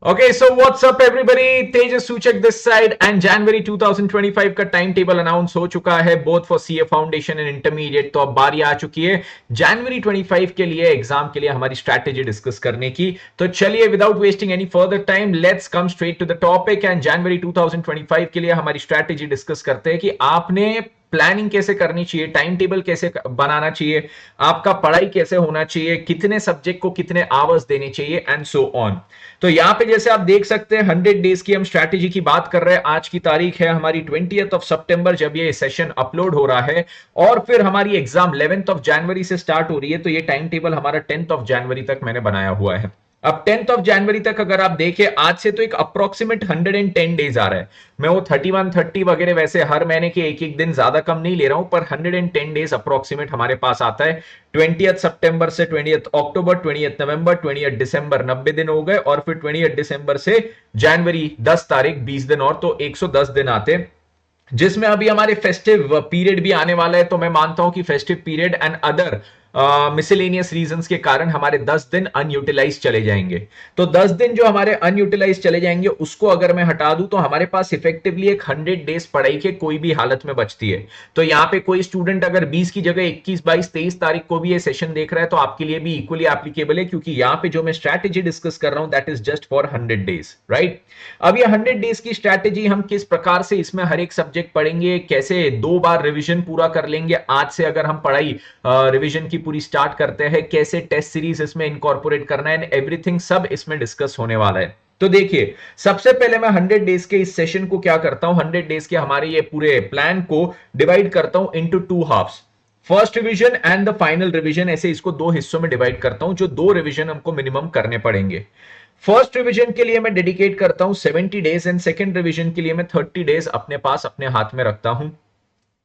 Okay, so what's up everybody? Tejas Suchak this side and January 2025 का time table announce हो चुका है both for CA foundation and intermediate. तो अब बारी आ चुकी है जनवरी 25 के लिए एग्जाम के लिए हमारी स्ट्रैटेजी डिस्कस करने की। तो चलिए without wasting any further time let's come straight to the topic and जनवरी 2025 के लिए हमारी स्ट्रैटेजी डिस्कस करते हैं कि आपने प्लानिंग कैसे करनी चाहिए, टाइम टेबल कैसे बनाना चाहिए, आपका पढ़ाई कैसे होना चाहिए, कितने सब्जेक्ट को कितने आवर्स देने चाहिए एंड सो ऑन। तो यहां पे जैसे आप देख सकते हैं 100 डेज की हम स्ट्रैटेजी की बात कर रहे हैं। आज की तारीख है हमारी 20 सितंबर जब ये सेशन अपलोड हो रहा है और फिर हमारी एग्जाम 11 जनवरी से स्टार्ट हो रही है। तो ये टाइम टेबल हमारा 10 जनवरी तक मैंने बनाया हुआ है। अब 10 जनवरी तक अगर आप देखें आज से तो एक अप्रोक्सीमेट 110 डेज आ रहा है। मैं वो 31 30 वगैरह वैसे हर महीने के एक एक दिन ज्यादा कम नहीं ले रहा हूं, पर 110 डेज अप्रोक्सीमेट हमारे पास आता है। 20 सितंबर से 20 अक्टूबर 20 नवंबर 20 दिसंबर 90 दिन हो गए और फिर 20 दिसंबर से जनवरी 10 तारीख 20 दिन और, तो 110 दिन आते हैं जिसमें अभी हमारे फेस्टिव पीरियड भी आने वाला है। तो मैं मानता हूं कि festive period and other miscellaneous reasons के कारण हमारे 10 दिन अनयूटिलाइज चले जाएंगे। तो 10 दिन जो हमारे अनयूटिलाइज चले जाएंगे उसको अगर मैं हटा दूं तो हमारे पास इफेक्टिवली एक 100 डेज पढ़ाई के कोई भी हालत में बचती है। तो यहां पे कोई स्टूडेंट अगर 20 की जगह 21 22 23 तारीख को भी ये सेशन देख रहा है तो आपके लिए भी इक्वली एप्लीकेबल है, क्योंकि यहां पे जो मैं स्ट्रैटेजी डिस्कस कर रहा हूं that is just for 100 days, right. अब ये 100 डेज की स्ट्रैटेजी हम किस प्रकार से इसमें हर एक सब्जेक्ट पढ़ेंगे, कैसे 2 बार रिवीजन पूरा कर लेंगे, आज से अगर हम पढ़ाई रिवीजन की पूरी स्टार्ट करते हैं, कैसे टेस्ट सीरीज इसमें इनकॉर्पोरेट करना है एंड एवरीथिंग सब इसमें डिस्कस होने वाला है। तो देखिए सबसे पहले मैं 100 डेज के इस सेशन को क्या करता हूं, 100 डेज के हमारे ये पूरे प्लान को डिवाइड करता हूं into 2 halves. First revision and the final revision, ऐसे इसको 2 हिस्सों में डिवाइड करता हूं जो 2 रिवीजन हमको मिनिमम करने पड़ेंगे। फर्स्ट रिवीजन के लिए मैं डेडिकेट करता हूं 70 डेज एंड सेकंड रिवीजन के लिए मैं 30 डेज अपने पास अपने हाथ में रखता हूं।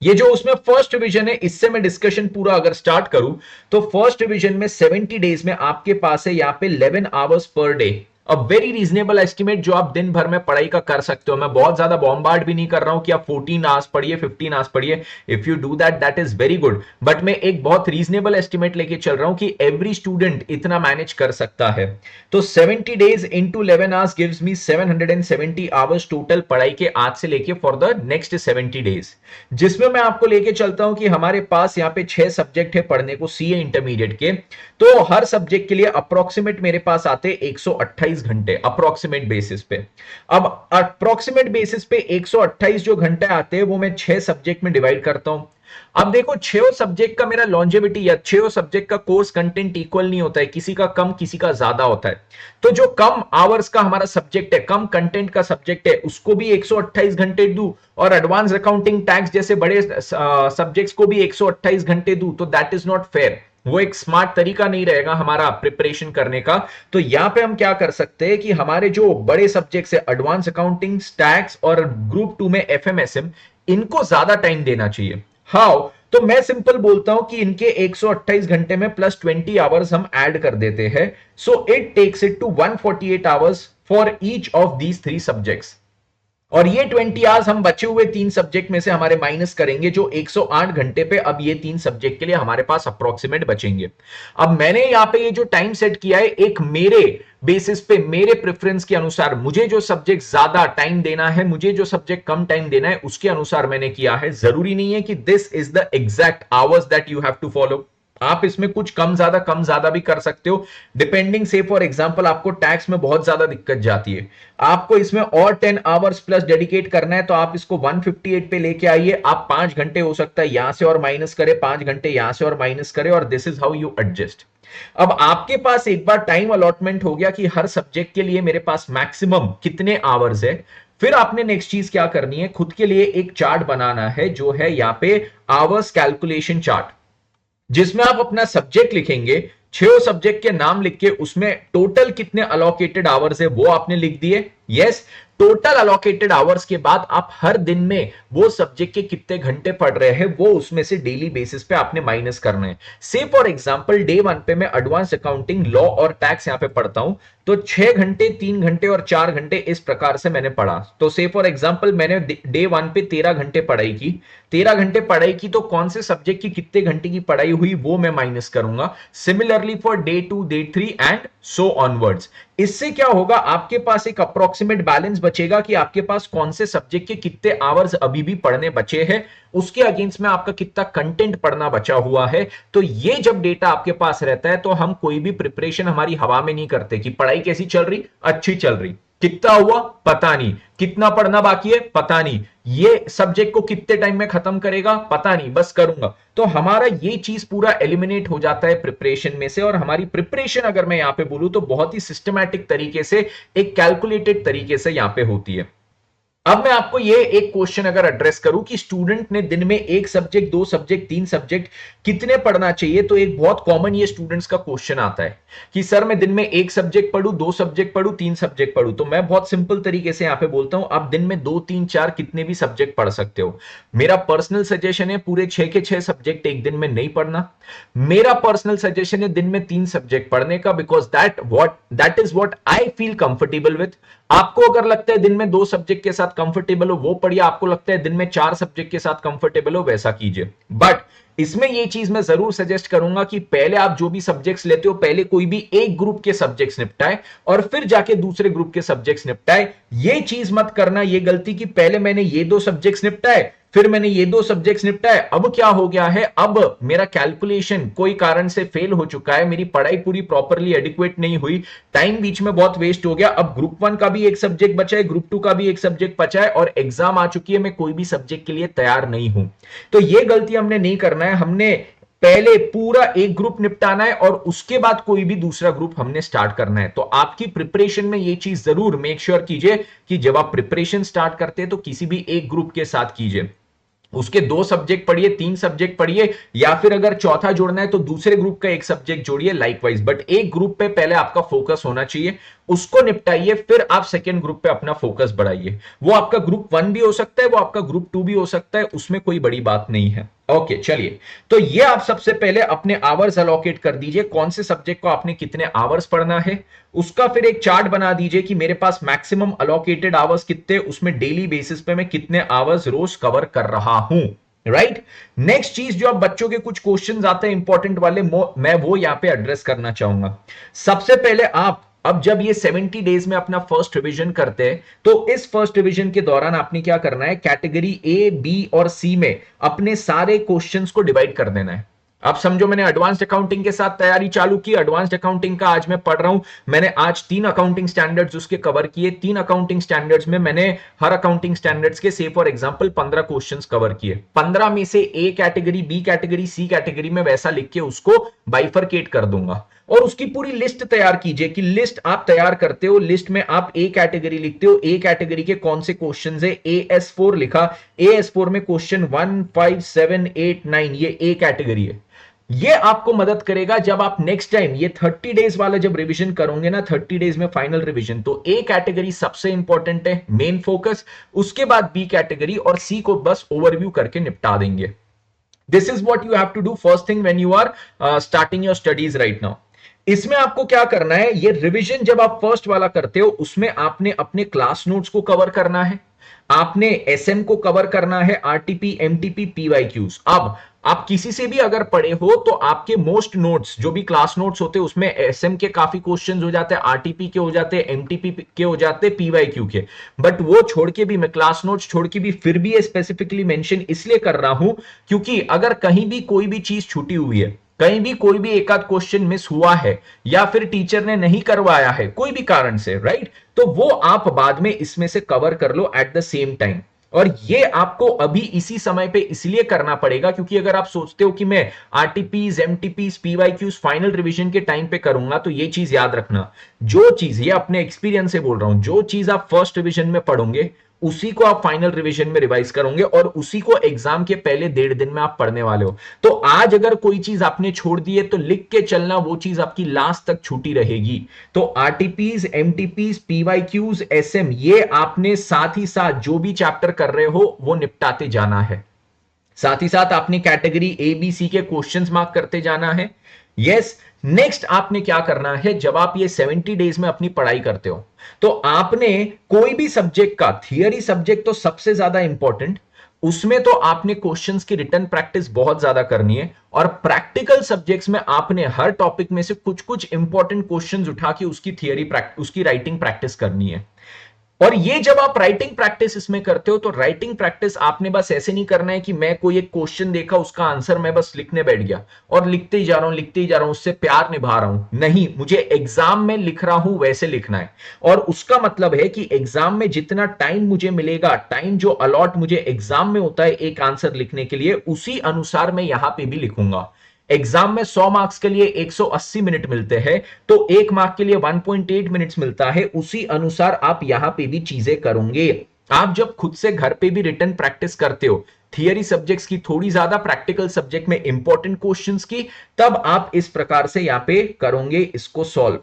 ये जो उसमें फर्स्ट रिवीजन है इससे मैं डिस्कशन पूरा अगर स्टार्ट करूं तो फर्स्ट रिवीजन में 70 डेज में आपके पास है यहाँ पे 11 hours per day. A very reasonable estimate जो आप दिन भर में पढ़ाई का कर सकते हो। मैं बहुत ज्यादा बॉम्बार्ड भी नहीं कर रहा हूं कि आप 14 आवर्स पढ़िए 15 आवर्स पढ़िए। If you do that that is very good, but मैं एक बहुत रीजनेबल एस्टिमेट लेके चल रहा हूं कि एवरी स्टूडेंट इतना मैनेज कर सकता है। तो 70 days into 11 hours gives me 770 hours total पढ़ाई के आज से लेके फॉर द नेक्स्ट 70 डेज, जिसमें मैं आपको लेके चलता हूं कि हमारे पास यहाँ पे 6 सब्जेक्ट है पढ़ने को सीए इंटरमीडिएट के। तो हर सब्जेक्ट के लिए अप्रोक्सीमेट मेरे पास आते 128 घंटे अप्रोक्सीमेट बेसिस पे। अब अप्रोक्सीमेट बेसिस पे 128 जो घंटे आते हैं वो मैं 6 सब्जेक्ट में डिवाइड करता हूं। अब देखो 6 सब्जेक्ट का मेरा लॉन्जेविटी या 6 सब्जेक्ट का कोर्स कंटेंट इक्वल नहीं होता है, किसी का कम किसी का ज्यादा होता है। तो जो कम आवर्स का हमारा सब्जेक्ट है, कम कंटेंट का सब्जेक्ट है, उसको भी 128 घंटे दूं और एडवांस अकाउंटिंग टैक्स जैसे बड़े सब्जेक्ट्स को भी 128 घंटे दूं, तो दैट इज नॉट फेयर। वो एक स्मार्ट तरीका नहीं रहेगा हमारा प्रिपरेशन करने का। तो यहां पे हम क्या कर सकते हैं कि हमारे जो बड़े सब्जेक्ट्स है एडवांस अकाउंटिंग टैक्स और ग्रुप 2 में एफएमएसएम, इनको ज्यादा टाइम देना चाहिए। हाउ? तो मैं सिंपल बोलता हूं कि इनके 128 घंटे में प्लस 20 आवर्स हम ऐड कर देते हैं। So it takes it to 148 hours for each of these 3 subjects. और ये 20 आवर्स हम बचे हुए 3 सब्जेक्ट में से हमारे माइनस करेंगे, जो 108 घंटे पे अब ये 3 सब्जेक्ट के लिए हमारे पास अप्रोक्सीमेट बचेंगे। अब मैंने यहां पे ये जो टाइम सेट किया है एक मेरे बेसिस पे, मेरे प्रेफरेंस के अनुसार, मुझे जो सब्जेक्ट ज्यादा टाइम देना है, मुझे जो सब्जेक्ट कम टाइम देना है, उसके अनुसार मैंने किया है। जरूरी नहीं है कि this is the exact hours that you have to follow. आप इसमें कुछ कम ज्यादा भी कर सकते हो डिपेंडिंग। से फॉर एग्जांपल आपको टैक्स में बहुत ज्यादा दिक्कत जाती है, आपको इसमें और 10 आवर्स प्लस डेडिकेट करना है, तो आप इसको 158 पे लेके आइए। आप 5 घंटे हो सकता है यहां से और माइनस करें, 5 घंटे यहां से और माइनस करें, और this is how you adjust. अब आपके पास एक बार टाइम अलॉटमेंट हो गया कि हर सब्जेक्ट के लिए मेरे पास मैक्सिमम कितने आवर्स है, फिर आपने नेक्स्ट चीज क्या करनी है, खुद के लिए एक चार्ट बनाना है जो है यहां पे आवर्स कैलकुलेशन चार्ट, जिसमें आप अपना सब्जेक्ट लिखेंगे, 6 सब्जेक्ट के नाम लिख के उसमें टोटल कितने अलोकेटेड आवर्स है वो आपने लिख दिए। यस, टोटल अलोकेटेड आवर्स के बाद आप हर दिन में वो सब्जेक्ट के कितने घंटे पढ़ रहे हैं वो उसमें से डेली बेसिस पे आपने माइनस करना है। से फॉर एग्जांपल डे 1 पे मैं एडवांस अकाउंटिंग, लॉ और टैक्स यहां पे पढ़ता हूं, तो 6 घंटे, 3 घंटे और 4 घंटे इस प्रकार से मैंने पढ़ा। तो से फॉर एग्जांपल मैंने डे 1 पे 13 घंटे पढ़ाई की, 13 घंटे पढ़ाई की, तो कौन से सब्जेक्ट की कितने घंटे की पढ़ाई हुई वो मैं माइनस करूंगा। Similarly for day 2, day 3 and so onwards. इससे क्या होगा, आपके पास एक अप्रोक्सीमेट बैलेंस बचेगा कि आपके पास कौन से सब्जेक्ट के कितने आवर्स अभी भी पढ़ने बचे हैं, उसके अगेंस्ट में आपका कितना कंटेंट पढ़ना बचा हुआ है। तो ये जब डेटा आपके पास रहता है तो हम कोई भी प्रिपरेशन हमारी हवा में नहीं करते कि पढ़ाई कैसी चल रही, अच्छी चल रही, कितना हुआ पता नहीं, कितना पढ़ना बाकी है पता नहीं, ये सब्जेक्ट को कितने टाइम में खत्म करेगा पता नहीं, बस करूंगा। तो हमारा ये चीज पूरा एलिमिनेट हो जाता है प्रिपरेशन में से। और हमारी प्रिपरेशन अगर मैं यहां पे बोलूं तो बहुत ही सिस्टमैटिक तरीके से, एक कैलकुलेटेड तरीके से यहां पे होती है। अब मैं आपको ये एक क्वेश्चन अगर एड्रेस करूं कि स्टूडेंट ने दिन में एक सब्जेक्ट, दो सब्जेक्ट, तीन सब्जेक्ट कितने पढ़ना चाहिए, तो एक बहुत कॉमन ये स्टूडेंट्स का क्वेश्चन आता है कि सर मैं दिन में एक सब्जेक्ट पढ़ूं, दो सब्जेक्ट पढ़ूं, तीन सब्जेक्ट पढ़ूं। तो मैं बहुत सिंपल तरीके से यहां पे बोलता हूं, आप दिन में दो, तीन, चार कितने भी सब्जेक्ट पढ़ सकते हो। मेरा पर्सनल सजेशन है पूरे 6 के 6 सब्जेक्ट एक दिन में नहीं पढ़ना। मेरा पर्सनल सजेशन है दिन में 3 सब्जेक्ट पढ़ने का, because that is what I feel comfortable with. आपको अगर लगता है दिन में 2 सब्जेक्ट के साथ कंफर्टेबल हो वो पढ़िए, आपको लगता है दिन में 4 सब्जेक्ट के साथ कंफर्टेबल हो वैसा कीजिए। बट इसमें ये चीज मैं जरूर सजेस्ट करूंगा कि पहले आप जो भी सब्जेक्ट्स लेते हो, पहले कोई भी एक ग्रुप के सब्जेक्ट्स निपटाए और फिर जाके दूसरे ग्रुप के सब्जेक्ट्स निपटाए। ये चीज मत करना, ये गलती कि पहले मैंने ये 2 सब्जेक्ट्स निपटाए, फिर मैंने ये 2 सब्जेक्ट्स निपटाए, अब क्या हो गया है, अब मेरा कैलकुलेशन कोई कारण से फेल हो चुका है, मेरी पढ़ाई पूरी प्रॉपरली एडिक्वेट नहीं हुई, टाइम बीच में बहुत वेस्ट हो गया, अब ग्रुप 1 का भी एक सब्जेक्ट बचा है, ग्रुप 2 का भी एक सब्जेक्ट बचा है और एग्जाम आ चुकी है, मैं कोई भी सब्जेक्ट के लिए तैयार नहीं हूं। तो ये गलती हमने नहीं करना है। हमने पहले पूरा एक ग्रुप निपटाना है और उसके बाद कोई भी दूसरा ग्रुप हमने स्टार्ट करना है। तो आपकी प्रिपरेशन में ये चीज जरूर मेक श्योर कीजिए कि जब आप प्रिपरेशन स्टार्ट करते हैं तो किसी भी एक ग्रुप के साथ कीजिए, उसके 2 सब्जेक्ट पढ़िए, 3 सब्जेक्ट पढ़िए, या फिर अगर चौथा जोड़ना है तो दूसरे ग्रुप का एक सब्जेक्ट जोड़िए लाइकवाइज। बट एक ग्रुप पे पहले आपका फोकस होना चाहिए, उसको निपटाइए, फिर आप सेकेंड ग्रुप पे अपना फोकस बढ़ाइए। वो आपका ग्रुप 1 भी हो सकता है, वो आपका ग्रुप 2 भी हो सकता है, उसमें कोई बड़ी बात नहीं है। ओके चलिए, तो ये आप सबसे पहले अपने आवर्स अलोकेट कर दीजिए, कौन से सब्जेक्ट को आपने कितने आवर्स पढ़ना है। उसका फिर एक चार्ट बना दीजिए कि मेरे पास मैक्सिमम अलोकेटेड आवर्स कितने, उसमें डेली बेसिस पे मैं कितने आवर्स रोज कवर कर रहा हूं। राइट, नेक्स्ट चीज जो अब बच्चों के कुछ क्वेश्चंस आते हैं इंपॉर्टेंट वाले, मैं वो यहां पे एड्रेस करना चाहूंगा। सबसे पहले आप अब जब ये 70 डेज में अपना फर्स्ट रिवीजन करते हैं तो इस फर्स्ट रिवीजन के दौरान आपने क्या करना है, कैटेगरी ए, बी और सी में अपने सारे क्वेश्चंस को डिवाइड कर देना है। अब समझो मैंने एडवांस्ड अकाउंटिंग के साथ तैयारी चालू की, एडवांस्ड अकाउंटिंग का आज मैं पढ़ रहा हूं, मैंने आज 3 अकाउंटिंग स्टैंडर्ड्स उसके कवर किए, 3 अकाउंटिंग स्टैंडर्ड्स में मैंने हर अकाउंटिंग स्टैंडर्ड्स के से फॉर एग्जांपल 15 क्वेश्चंस कवर किए। 15 में से A category, B category, C category में वैसा लिख के उसको बाइफरकेट कर दूंगा और उसकी पूरी लिस्ट तैयार कीजिए कि लिस्ट आप तैयार करते हो, लिस्ट में आप ए कैटेगरी लिखते हो, ए कैटेगरी के कौन से क्वेश्चंस है, AS4 लिखा, AS4 में क्वेश्चन 1, 5, 7, 8, 9 ये ए कैटेगरी है। ये आपको मदद करेगा जब आप नेक्स्ट टाइम ये 30 डेज वाला जब रिवीजन करोगे ना, 30 डेज में फाइनल रिवीजन, तो ए कैटेगरी सबसे इंपॉर्टेंट है, मेन फोकस, उसके बाद बी कैटेगरी और सी को बस ओवरव्यू करके निपटा देंगे। This is what you have to do first thing when you are starting your studies right now. इसमें आपको क्या करना है, ये रिवीजन जब आप फर्स्ट वाला करते हो उसमें आपने अपने क्लास नोट्स को कवर करना है, आपने एसएम को कवर करना है, आरटीपी, एमटीपी, पीवाईक्यूज। अब आप किसी से भी अगर पढ़े हो तो आपके मोस्ट नोट्स जो भी क्लास नोट्स होते हैं उसमें एसएम के काफी क्वेश्चंस हो जाते हैं, आरटीपी के हो जाते हैं, एमटीपी के हो जाते हैं, पीवाईक्यू के। बट वो छोड़ के भी, मैं क्लास नोट्स छोड़ के भी फिर भी स्पेसिफिकली मेंशन इसलिए कर रहा हूं क्योंकि अगर कहीं भी कोई भी चीज छूटी हुई है, कहीं भी कोई भी एक आध क्वेश्चन मिस हुआ है या फिर टीचर ने नहीं करवाया है कोई भी कारण से, राइट, तो वो आप बाद में इसमें से कवर कर लो एट द सेम टाइम। और ये आपको अभी इसी समय पे इसलिए करना पड़ेगा क्योंकि अगर आप सोचते हो कि मैं आरटीपीज, एमटीपीज, पीवाईक्यूज फाइनल रिवीजन के टाइम पे करूंगा, तो ये चीज याद रखना, जो चीज, ये अपने एक्सपीरियंस से बोल रहा हूं, जो चीज आप फर्स्ट रिवीजन में पढ़ोगे उसी को आप फाइनल रिवीजन में रिवाइज करोगे और उसी को एग्जाम के पहले 1.5 दिन में आप पढ़ने वाले हो। तो आज अगर कोई चीज आपने छोड़ दी है तो लिख के चलना, वो चीज आपकी लास्ट तक छूटी रहेगी। तो आरटीपीज, एमटीपीज, पीवाईक्यूज, एसएम, ये आपने साथ ही साथ जो भी चैप्टर कर रहे हो वो निपटाते जाना है। साथ ही साथ आपने कैटेगरी ए, बी, सी के क्वेश्चंस मार्क करते जाना है। यस, नेक्स्ट आपने क्या करना है, जब आप ये 70 डेज में अपनी पढ़ाई करते हो तो आपने कोई भी सब्जेक्ट का, थियरी सब्जेक्ट तो सबसे ज्यादा इंपॉर्टेंट, उसमें तो आपने क्वेश्चंस की रिटन प्रैक्टिस बहुत ज्यादा करनी है, और प्रैक्टिकल सब्जेक्ट्स में आपने हर टॉपिक में से कुछ कुछ इंपॉर्टेंट क्वेश्चंस उठा के उसकी थियरी उसकी राइटिंग प्रैक्टिस करनी है। और ये जब आप राइटिंग प्रैक्टिस इसमें करते हो, तो राइटिंग प्रैक्टिस आपने बस ऐसे नहीं करना है कि मैं कोई एक क्वेश्चन देखा उसका आंसर मैं बस लिखने बैठ गया और लिखते ही जा रहा हूं, लिखते ही जा रहा हूं, उससे प्यार निभा रहा हूं। नहीं, मुझे एग्जाम में लिख रहा हूं वैसे लिखना है। और उसका मतलब है कि एग्जाम में जितना टाइम मुझे मिलेगा, टाइम जो अलॉट मुझे एग्जाम में होता है एक आंसर लिखने के लिए, उसी अनुसार मैं यहां पे भी लिखूंगा। एग्जाम में 100 मार्क्स के लिए 180 मिनट मिलते हैं, तो 1 मार्क के लिए 1.8 मिनट्स मिलता है। उसी अनुसार आप यहां पे भी चीजें करोगे। आप जब खुद से घर पे भी रिटन प्रैक्टिस करते हो, थियरी सब्जेक्ट्स की थोड़ी ज्यादा, प्रैक्टिकल सब्जेक्ट में इंपॉर्टेंट क्वेश्चंस की, तब आप इस प्रकार से यहां पे करोगे इसको सॉल्व।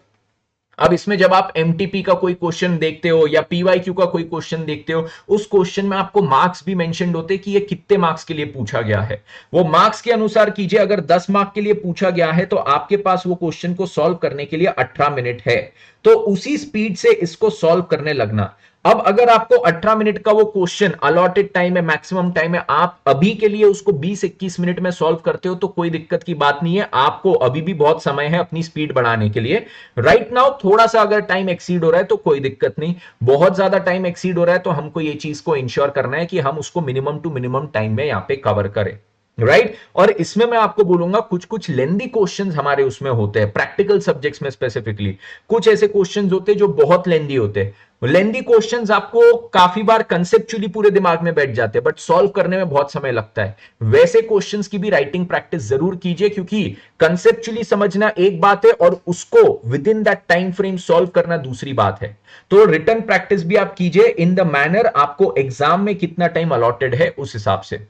अब इसमें जब आप एमटीपी का कोई क्वेश्चन देखते हो या पीवाईक्यू का कोई क्वेश्चन देखते हो, उस क्वेश्चन में आपको मार्क्स भी मेंशन्ड होते हैं कि ये कितने मार्क्स के लिए पूछा गया है। वो मार्क्स के अनुसार कीजिए। अगर 10 मार्क के लिए पूछा गया है तो आपके पास वो क्वेश्चन को सॉल्व करने के लिए 18 मिनट है, तो उसी स्पीड से इसको सॉल्व करने लगना। अब अगर आपको 18 मिनट का वो क्वेश्चन अलॉटेड टाइम है, मैक्सिमम टाइम है, आप अभी के लिए उसको 20-21 मिनट में सॉल्व करते हो तो कोई दिक्कत की बात नहीं है। आपको अभी भी बहुत समय है अपनी स्पीड बढ़ाने के लिए। राइट नाउ थोड़ा सा अगर टाइम एक्सीड हो रहा है तो कोई दिक्कत नहीं। बहुत ज्यादा टाइम एक्सीड हो रहा है तो हमको ये चीज को इंश्योर करना है कि हम उसको मिनिमम टू मिनिमम टाइम में यहां पे कवर करें। राइट और इसमें मैं आपको बोलूंगा कुछ कुछ लेंदी क्वेश्चंस हमारे उसमें होते हैं, प्रैक्टिकल सब्जेक्ट्स में स्पेसिफिकली कुछ ऐसे क्वेश्चंस होते हैं जो बहुत लेंदी होते हैं। लेंदी क्वेश्चंस आपको काफी बार कंसेप्चुअली पूरे दिमाग में बैठ जाते हैं, बट सॉल्व करने में बहुत समय लगता है। वैसे क्वेश्चंस की भी राइटिंग प्रैक्टिस जरूर कीजिए, क्योंकि कंसेप्चुअली समझना एक बात है और उसको with in that time frame solve करना दूसरी बात है। तो रिटन प्रैक्टिस भी आप कीजिए इन द मैनर आपको एग्जाम में कितना टाइम अलॉटेड है उस हिसाब से।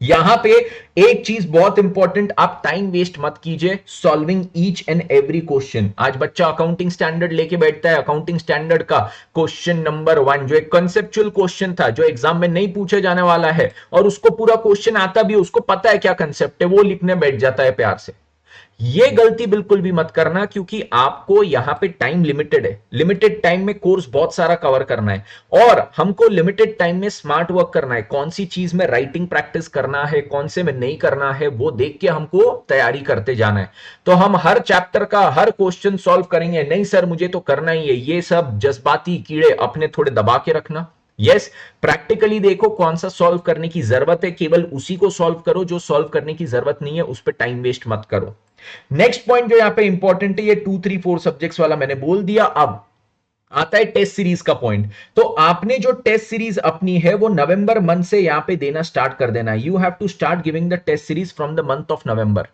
यहां पे एक चीज बहुत इंपॉर्टेंट, आप टाइम वेस्ट मत कीजिए solving each and every question. आज बच्चा अकाउंटिंग स्टैंडर्ड लेके बैठता है, अकाउंटिंग स्टैंडर्ड का क्वेश्चन नंबर 1 जो एक कंसेप्चुअल क्वेश्चन था, जो एग्जाम में नहीं पूछे जाने वाला है, और उसको पूरा क्वेश्चन आता भी, उसको पता है क्या कंसेप्ट है, वो लिखने बैठ जाता है प्यार से। ये गलती बिल्कुल भी मत करना, क्योंकि आपको यहां पे टाइम लिमिटेड है। लिमिटेड टाइम में कोर्स बहुत सारा कवर करना है, और हमको लिमिटेड टाइम में स्मार्ट वर्क करना है। कौन सी चीज में राइटिंग प्रैक्टिस करना है, कौन से में नहीं करना है, वो देख के हमको तैयारी करते जाना है। तो हम हर चैप्टर का हर क्वेश्चन सॉल्व करेंगे नहीं सर मुझे तो करना ही है, ये सब जज्बाती कीड़े अपने थोड़े दबा के रखना। यस, प्रैक्टिकली देखो कौन सा सॉल्व करने की जरूरत है, केवल उसी को सॉल्व करो। जो सॉल्व करने की जरूरत नहीं है उस पर टाइम वेस्ट मत करो। नेक्स्ट पॉइंट जो यहां पे इंपॉर्टेंट है, ये 2, 3, 4 सब्जेक्ट्स वाला मैंने बोल दिया। अब आता है टेस्ट सीरीज का पॉइंट। तो आपने जो टेस्ट सीरीज अपनी है वो नवंबर मंथ से यहां पे देना स्टार्ट कर देना। You have to start giving the test series from the month of November.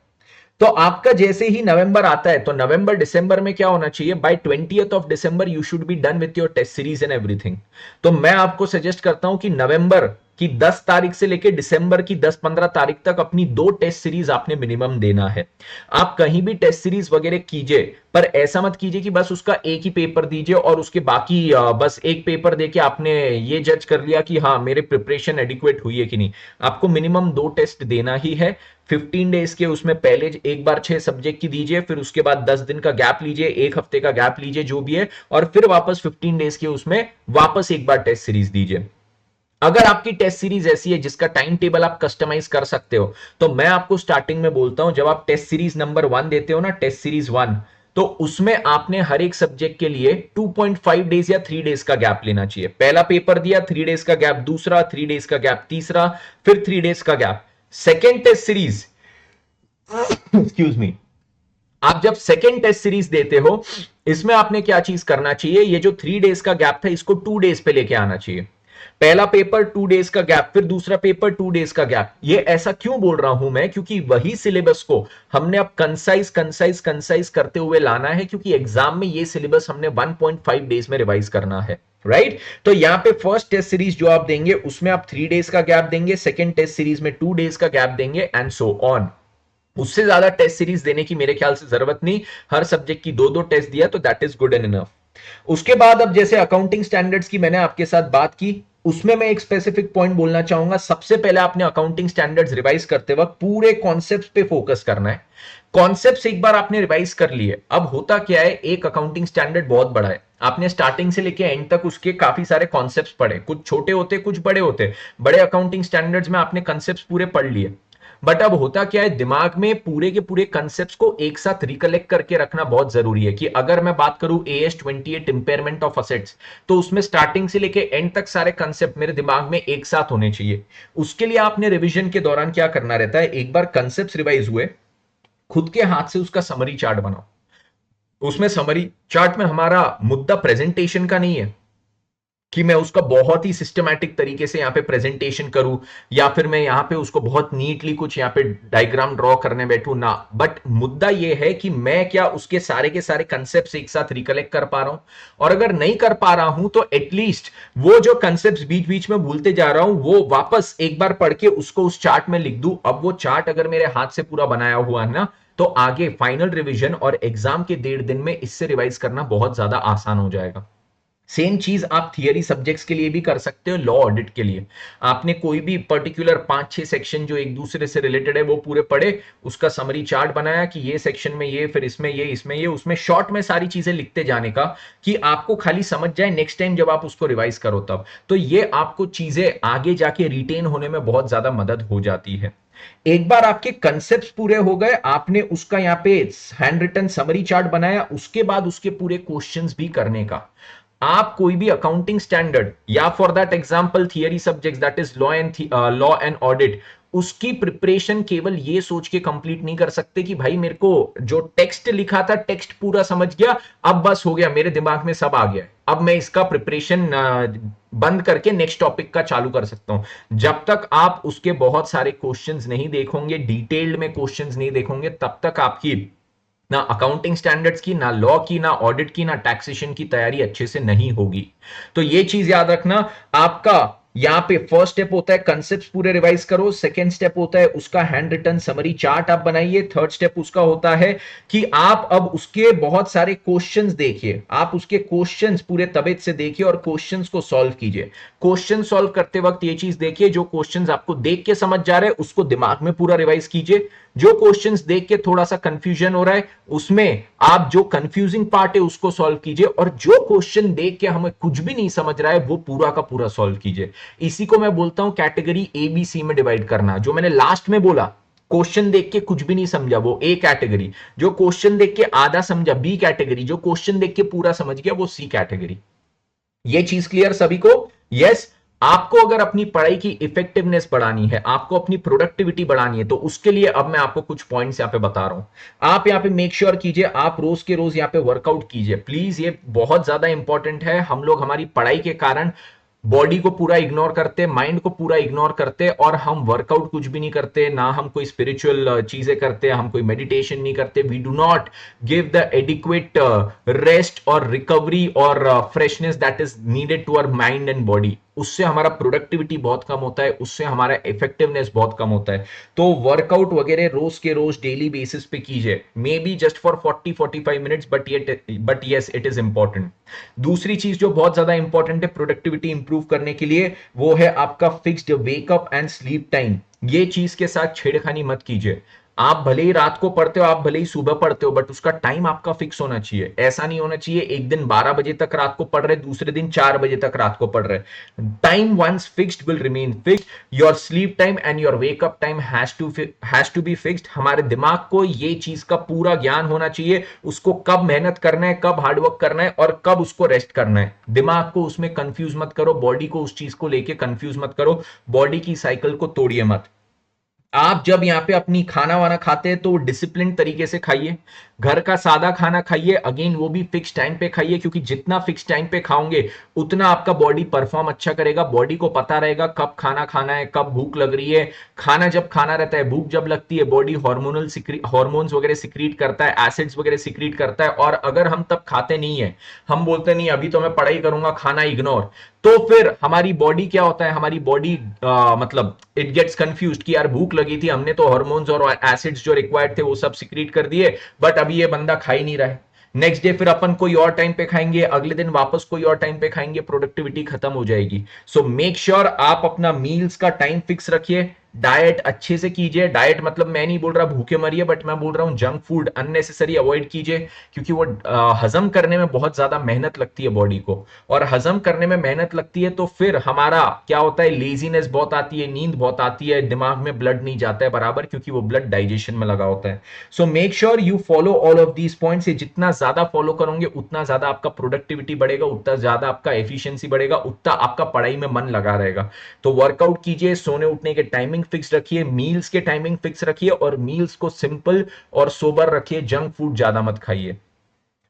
तो आपका जैसे ही नवंबर आता है, तो नवंबर दिसंबर में क्या होना चाहिए, by 20th of December you should be done with your test series and everything. तो मैं आपको सजेस्ट करता हूं कि नवंबर की 10 तारीख से लेकर दिसंबर की 10-15 तारीख तक अपनी 2 टेस्ट सीरीज आपने मिनिमम देना है। आप कहीं भी टेस्ट सीरीज वगैरह कीजिए, पर ऐसा मत कीजिए कि बस उसका एक ही पेपर दीजिए और उसके बाकी बस एक पेपर देके आपने ये जज कर लिया कि हाँ मेरे प्रिपरेशन एडिक्वेट हुई है कि नहीं। आपको मिनिमम 2 टेस्ट देना ही है। 15 डेज के उसमें पहले एक बार 6 सब्जेक्ट की दीजिए, फिर उसके बाद 10 दिन का गैप लीजिए, 1 हफ्ते का गैप लीजिए, जो भी है, और फिर वापस 15 डेज के उसमें वापस एक बार टेस्ट सीरीज दीजिए। अगर आपकी टेस्ट सीरीज ऐसी है जिसका टाइम टेबल आप कस्टमाइज कर सकते हो, तो मैं आपको स्टार्टिंग में बोलता हूं, जब आप टेस्ट सीरीज नंबर 1 देते हो ना, टेस्ट सीरीज 1, तो उसमें आपने हर एक सब्जेक्ट के लिए 2.5 डेज या 3 डेज का गैप लेना चाहिए। पहला पेपर दिया 3 डेज का गैप, दूसरा 3 डेज का गैप, तीसरा फिर 3 डेज का gap. Second test series excuse me, आप जब सेकेंड टेस्ट सीरीज देते हो, इसमें आपने क्या चीज करना चाहिए, ये जो 3 डेज का गैप था इसको 2 डेज पे लेके आना चाहिए। पहला पेपर 2 डेज का गैप, फिर दूसरा पेपर 2 डेज का गैप। ये ऐसा क्यों बोल रहा हूं मैं, क्योंकि वही सिलेबस को हमने अब कंसाइज कंसाइज कंसाइज करते हुए लाना है, क्योंकि एग्जाम में ये सिलेबस हमने 1.5 डेज में रिवाइज करना है। राइट तो यहां पे फर्स्ट टेस्ट सीरीज जो आप देंगे उसमें आप 3 डेज का गैप देंगे, सेकेंड टेस्ट सीरीज में 2 डेज का गैप देंगे, एंड सो ऑन। उससे ज्यादा टेस्ट सीरीज देने की मेरे ख्याल से जरूरत नहीं। हर सब्जेक्ट की 2-2 टेस्ट दिया तो that is good and enough. उसके बाद अब जैसे अकाउंटिंग स्टैंडर्ड्स की मैंने आपके साथ बात की, उसमें मैं एक स्पेसिफिक पॉइंट बोलना चाहूंगा। सबसे पहले आपने अकाउंटिंग स्टैंडर्ड्स रिवाइज करते वक्त पूरे कॉन्सेप्ट्स पे फोकस करना है। कॉन्सेप्ट्स एक बार आपने रिवाइज कर लिए, अब होता क्या है, एक अकाउंटिंग स्टैंडर्ड बहुत बड़ा है, आपने स्टार्टिंग से लेके एंड तक उसके काफी सारे कॉन्सेप्ट्स पढ़े, कुछ छोटे होते कुछ बड़े होते। बड़े अकाउंटिंग स्टैंडर्ड्स में आपने कॉन्सेप्ट्स पूरे पढ़ लिए, बट अब होता क्या है, दिमाग में पूरे के पूरे कंसेप्ट को एक साथ रिकलेक्ट करके रखना बहुत जरूरी है। कि अगर मैं बात करूं AS 28 इंपेयरमेंट ऑफ असेट्स, तो उसमें स्टार्टिंग से लेके एंड तक सारे कंसेप्ट मेरे दिमाग में एक साथ होने चाहिए। उसके लिए आपने रिवीजन के दौरान क्या करना रहता है, एक बार कंसेप्ट रिवाइज हुए, खुद के हाथ से उसका समरी चार्ट बनाओ। उसमें समरी चार्ट में हमारा मुद्दा प्रेजेंटेशन का नहीं है कि मैं उसका बहुत ही सिस्टमैटिक तरीके से यहां पे प्रेजेंटेशन करूं, या फिर मैं यहां पे उसको बहुत नीटली कुछ यहां पे डायग्राम ड्रॉ करने बैठूं ना। बट मुद्दा यह है कि मैं क्या उसके सारे के सारे कंसेप्ट एक साथ रिकलेक्ट कर पा रहा हूं, और अगर नहीं कर पा रहा हूं तो एटलीस्ट वो जो कंसेप्ट बीच बीच में भूलते जा रहा हूं वो वापस एक बार पढ़ के उसको उस चार्ट में लिख दूं। अब वो चार्ट अगर मेरे हाथ से पूरा बनाया हुआ है ना, तो आगे फाइनल रिवीजन और एग्जाम के 1.5 दिन में इससे रिवाइज करना बहुत ज्यादा आसान हो जाएगा। सेम चीज आप थियरी सब्जेक्ट्स के लिए भी कर सकते हो। लॉ ऑडिट के लिए आपने कोई भी पर्टिकुलर 5-6 सेक्शन जो एक दूसरे से रिलेटेड है वो पूरे पढ़े, उसका समरी चार्ट बनाया कि ये सेक्शन में ये, फिर इसमें ये, इसमें ये, उसमें शॉर्ट में सारी चीजें लिखते जाने का, कि आपको खाली समझ जाए नेक्स्ट टाइम जब आप उसको रिवाइज करो तब। तो ये आपको चीजें आगे जाके रिटेन होने में बहुत ज्यादा मदद हो जाती है। एक बार आपके कंसेप्ट पूरे हो गए, आपने उसका यहां पे हैंड रिटन समरी चार्ट बनाया, उसके बाद उसके पूरे क्वेश्चंस भी करने का। आप कोई भी अकाउंटिंग स्टैंडर्ड या for that example theory subjects that is law and audit, उसकी प्रिपरेशन केवल ये सोच के कंप्लीट नहीं कर सकते कि भाई मेरे को जो टेक्स्ट लिखा था टेक्स्ट पूरा समझ गया, अब बस हो गया, मेरे दिमाग में सब आ गया, अब मैं इसका प्रिपरेशन बंद करके नेक्स्ट टॉपिक का चालू कर सकता हूं। जब तक आप उसके बहुत सारे क्वेश्चंस नहीं देखोगे, डिटेल्ड में क्वेश्चंस नहीं देखोगे, तब तक आपकी ना अकाउंटिंग स्टैंडर्ड्स की, ना लॉ की, ना ऑडिट की, ना टैक्सेशन की तैयारी अच्छे से नहीं होगी। तो ये चीज याद रखना। आपका यहां पे फर्स्ट स्टेप होता है कंसेप्ट पूरे रिवाइज करो, सेकंड स्टेप होता है उसका हैंड रिटन समरी चार्ट आप बनाइए, थर्ड स्टेप उसका होता है कि आप अब उसके बहुत सारे क्वेश्चंस देखिए, आप उसके क्वेश्चंस पूरे तबीयत से देखिए और क्वेश्चंस को सॉल्व कीजिए। क्वेश्चन सॉल्व करते वक्त ये चीज देखिए, जो क्वेश्चंस आपको देख के समझ जा रहे हैं उसको दिमाग में पूरा रिवाइज कीजिए, जो क्वेश्चंस देख के थोड़ा सा कंफ्यूजन हो रहा है उसमें आप जो कंफ्यूजिंग पार्ट है उसको सॉल्व कीजिए, और जो क्वेश्चन देख के हमें कुछ भी नहीं समझ रहा है वो पूरा का पूरा सॉल्व कीजिए। इसी को मैं बोलता हूं कैटेगरी ABC में डिवाइड करना। जो मैंने लास्ट में बोला, क्वेश्चन देख के कुछ भी नहीं समझा वो A कैटेगरी, जो क्वेश्चन देख के आधा समझा B कैटेगरी, जो क्वेश्चन देख के पूरा समझ गया वो C कैटेगरी। ये चीज क्लियर सभी को? यस। आपको अगर अपनी पढ़ाई की इफेक्टिवनेस बढ़ानी है, आपको अपनी प्रोडक्टिविटी बढ़ानी है, तो उसके लिए अब मैं आपको कुछ पॉइंट्स यहां पे बता रहा हूं। आप यहां पे मेक श्योर कीजिए, आप रोज के रोज यहां पे वर्कआउट कीजिए प्लीज, ये बहुत ज्यादा इंपॉर्टेंट है। हम लोग हमारी पढ़ाई के कारण बॉडी को पूरा इग्नोर करते, माइंड को पूरा इग्नोर करते, और हम वर्कआउट कुछ भी नहीं करते, ना हम कोई स्पिरिचुअल चीजें करते, हम कोई मेडिटेशन नहीं करते। We do not give the adequate rest और रिकवरी और freshness that is needed to our mind and body. उससे हमारा प्रोडक्टिविटी बहुत कम होता है, उससे हमारा इफेक्टिवनेस बहुत कम होता है। तो वर्कआउट वगैरह रोज के रोज डेली बेसिस पे कीजिए, may be just for 40-45 minutes, but yes it is important. दूसरी चीज जो बहुत ज्यादा इंपॉर्टेंट है प्रोडक्टिविटी इंप्रूव करने के लिए, वो है आपका fixed wake up and sleep time. ये चीज के साथ छेड़खानी मत कीजिए। आप भले ही रात को पढ़ते हो, आप भले ही सुबह पढ़ते हो, बट उसका टाइम आपका फिक्स होना चाहिए। ऐसा नहीं होना चाहिए एक दिन 12 बजे तक रात को पढ़ रहे, दूसरे दिन 4 बजे तक रात को पढ़ रहे। Time once fixed will remain fixed. Your sleep time and your wake up time has to be fixed. हमारे दिमाग को ये चीज का पूरा ज्ञान होना चाहिए, उसको कब मेहनत करना है, कब हार्डवर्क करना है और कब उसको रेस्ट करना है। दिमाग को उसमें कंफ्यूज मत करो, बॉडी को उस चीज को लेके कंफ्यूज मत करो, बॉडी की साइकिल को तोड़िए मत। आप जब यहाँ पे अपनी खाना वाना खाते हैं तो डिसिप्लिन तरीके से खाइए, घर का सादा खाना खाइए, अगेन वो भी फिक्स टाइम पे खाइए, क्योंकि जितना फिक्स टाइम पे खाओगे उतना आपका बॉडी परफॉर्म अच्छा करेगा। बॉडी को पता रहेगा कब खाना खाना है, कब भूख लग रही है। खाना जब खाना रहता है, भूख जब लगती है, बॉडी हार्मोन्स वगैरह सिक्रीट करता है, एसिड्स वगैरह सिक्रीट करता है। और अगर हम तब खाते नहीं है, हम बोलते नहीं अभी तो मैं पढ़ाई करूंगा, खाना इग्नोर, तो फिर हमारी बॉडी क्या होता है, हमारी बॉडी मतलब इट गेट्स कंफ्यूज्ड कि यार भूख लगी थी, हमने तो हार्मोन्स और एसिड्स जो रिक्वायर्ड थे वो सब सिक्रीट कर दिए, बट अभी ये बंदा खा ही नहीं रहा है। नेक्स्ट डे फिर अपन कोई और टाइम पे खाएंगे, अगले दिन वापस कोई और टाइम पे खाएंगे, प्रोडक्टिविटी खत्म हो जाएगी। सो मेक श्योर आप अपना मील्स का टाइम फिक्स रखिए, डाइट अच्छे से कीजिए। डाइट मतलब मैं नहीं बोल रहा भूखे मरिए, बट मैं बोल रहा हूं जंक फूड अननेसेसरी अवॉइड कीजिए, क्योंकि वो हजम करने में बहुत ज्यादा मेहनत लगती है बॉडी को, और हजम करने में मेहनत लगती है तो फिर हमारा क्या होता है, लेजीनेस बहुत आती है, नींद बहुत आती है, दिमाग में ब्लड नहीं जाता है बराबर, क्योंकि वो ब्लड डाइजेशन में लगा होता है। So make sure you follow all of these points. जितना ज्यादा फॉलो करोगे उतना ज्यादा आपका प्रोडक्टिविटी बढ़ेगा, उतना ज्यादा आपका एफिशिएंसी बढ़ेगा, उतना आपका पढ़ाई में मन लगा रहेगा। तो वर्कआउट कीजिए, सोने उठने के टाइमिंग फिक्स रखिए, मील्स के टाइमिंग फिक्स रखिए, और मील्स को सिंपल और सोबर रखिए, जंक फूड ज्यादा मत खाइए,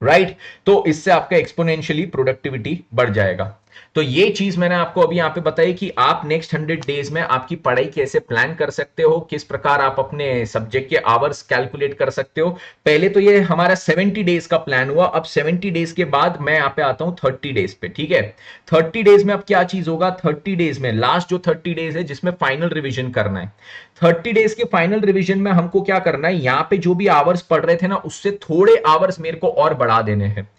राइट। तो इससे आपका एक्सपोनेंशियली प्रोडक्टिविटी बढ़ जाएगा। तो ये चीज मैंने आपको अभी यहां पे बताई कि आप नेक्स्ट 100 डेज में आपकी पढ़ाई कैसे प्लान कर सकते हो, किस प्रकार आप अपने सब्जेक्ट के आवर्स कैलकुलेट कर सकते हो। पहले तो ये हमारा 70 डेज का प्लान हुआ, अब 70 डेज के बाद मैं यहां पे आता हूं 30 डेज पे, ठीक है। 30 डेज में अब क्या चीज होगा, 30 डेज में लास्ट जो 30 डेज है जिसमें फाइनल रिविजन करना है, 30 डेज के फाइनल रिविजन में हमको क्या करना है, यहां पे जो भी आवर्स पढ़ रहे थे ना उससे थोड़े आवर्स मेरे को और बढ़ा देने हैं।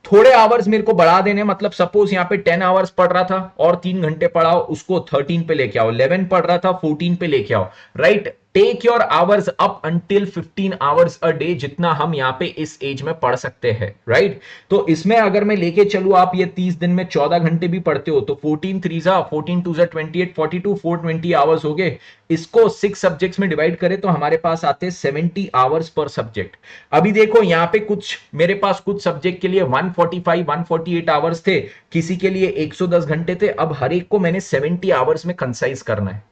थोड़े आवर्स मेरे को बढ़ा देने मतलब सपोज यहां पे 10 आवर्स पढ़ रहा था और 3 घंटे पढ़ाओ, उसको 13 पे लेके आओ, 11 पढ़ रहा था 14 पे लेके आओ, right. Take your hours up until 15 hours a day, जितना हम यहां पे इस एज में पढ़ सकते हैं, राइट। तो इसमें अगर मैं लेके चलू, आप ये 30 दिन में 14 घंटे भी पढ़ते हो तो 14 3 जा 14 2 जा 28 42 420 आवर्स हो गए। इसको 6 सब्जेक्ट्स में डिवाइड करें तो हमारे पास आते हैं 70 आवर्स पर सब्जेक्ट। अभी देखो यहां पे कुछ मेरे पास कुछ सब्जेक्ट के लिए 145 148 आवर्स थे, किसी के लिए 110 घंटे थे, अब हर एक को मैंने 70 आवर्स में कंसाइज करना है,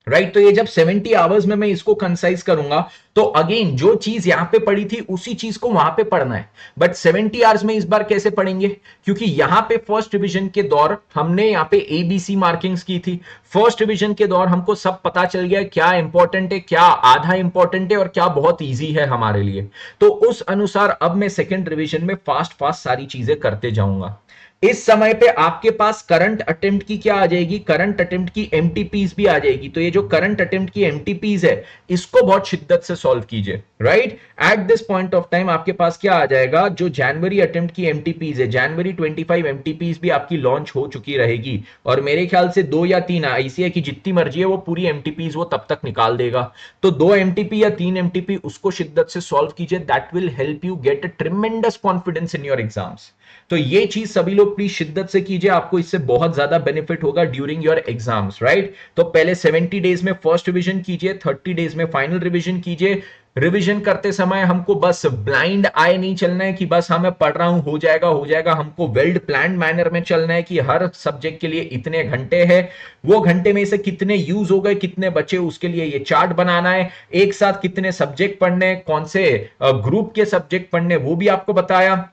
राइट। तो ये जब 70 आवर्स में मैं इसको कंसाइज करूंगा तो अगेन जो चीज यहां पे पढ़ी थी उसी चीज को वहां पे पढ़ना है, बट 70 आवर्स में इस बार कैसे पढ़ेंगे, क्योंकि यहां पे फर्स्ट डिवीजन के दौर हमने यहां पे एबीसी मार्किंग्स की थी। फर्स्ट डिवीजन के दौर हमको सब पता चल गया क्या इंपॉर्टेंट है, क्या आधा इंपॉर्टेंट है और क्या बहुत ईजी है हमारे लिए। तो उस अनुसार अब मैं सेकेंड डिवीजन में फास्ट फास्ट सारी चीजें करते जाऊंगा। इस समय पे आपके पास करंट अटेम्प्ट की क्या आ जाएगी, करंट अटेम्प्ट की एमटीपीज भी आ जाएगी। तो ये जो करंट अटेम्प्ट की एमटीपीज है इसको बहुत शिद्दत से सॉल्व कीजिए, right. At this point of time आपके पास क्या आ जाएगा, जो जनवरी अटेम्प्ट की एमटीपीज है, जनवरी 25 एमटीपीज भी आपकी लॉन्च हो चुकी रहेगी, और मेरे ख्याल से 2 या 3 ऐसी है कि जितनी मर्जी है वो पूरी एमटीपीज वो तब तक निकाल देगा। तो 2 एमटीपी या 3 एमटीपी उसको शिद्दत से सॉल्व कीजिए, that will help you get a tremendous confidence in your exams. तो ये चीज सभी लोग प्लीज शिद्दत से कीजिए, आपको इससे बहुत ज्यादा बेनिफिट होगा ड्यूरिंग योर एग्जाम्स, राइट। तो पहले 70 डेज में फर्स्ट रिवीजन कीजिए, 30 डेज में फाइनल रिवीजन कीजिए। रिवीजन करते समय हमको बस ब्लाइंड आए नहीं चलना है कि बस हाँ मैं पढ़ रहा हूं हो जाएगा हो जाएगा, हमको वेल प्लान्ड मैनर में चलना है कि हर सब्जेक्ट के लिए इतने घंटे हैं, वो घंटे में से कितने यूज हो गए कितने बचे उसके लिए ये चार्ट बनाना है, एक साथ कितने सब्जेक्ट पढ़ने, कौन से ग्रुप के सब्जेक्ट पढ़ने वो भी आपको बताया,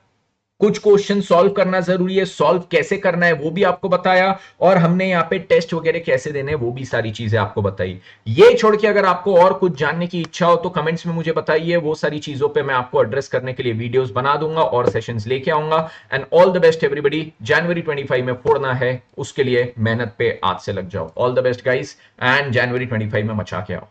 कुछ क्वेश्चन सॉल्व करना जरूरी है, सॉल्व कैसे करना है वो भी आपको बताया, और हमने यहाँ पे टेस्ट वगैरह कैसे देने हैं वो भी सारी चीजें आपको बताई। ये छोड़ के अगर आपको और कुछ जानने की इच्छा हो तो कमेंट्स में मुझे बताइए, वो सारी चीजों पे मैं आपको एड्रेस करने के लिए वीडियोस बना दूंगा और सेशंस लेके आऊंगा। And all the best everybody, जनवरी 25 में फोड़ना है, उसके लिए मेहनत पे आज से लग जाओ। All the best guys, and जनवरी 25 में मचा के आओ।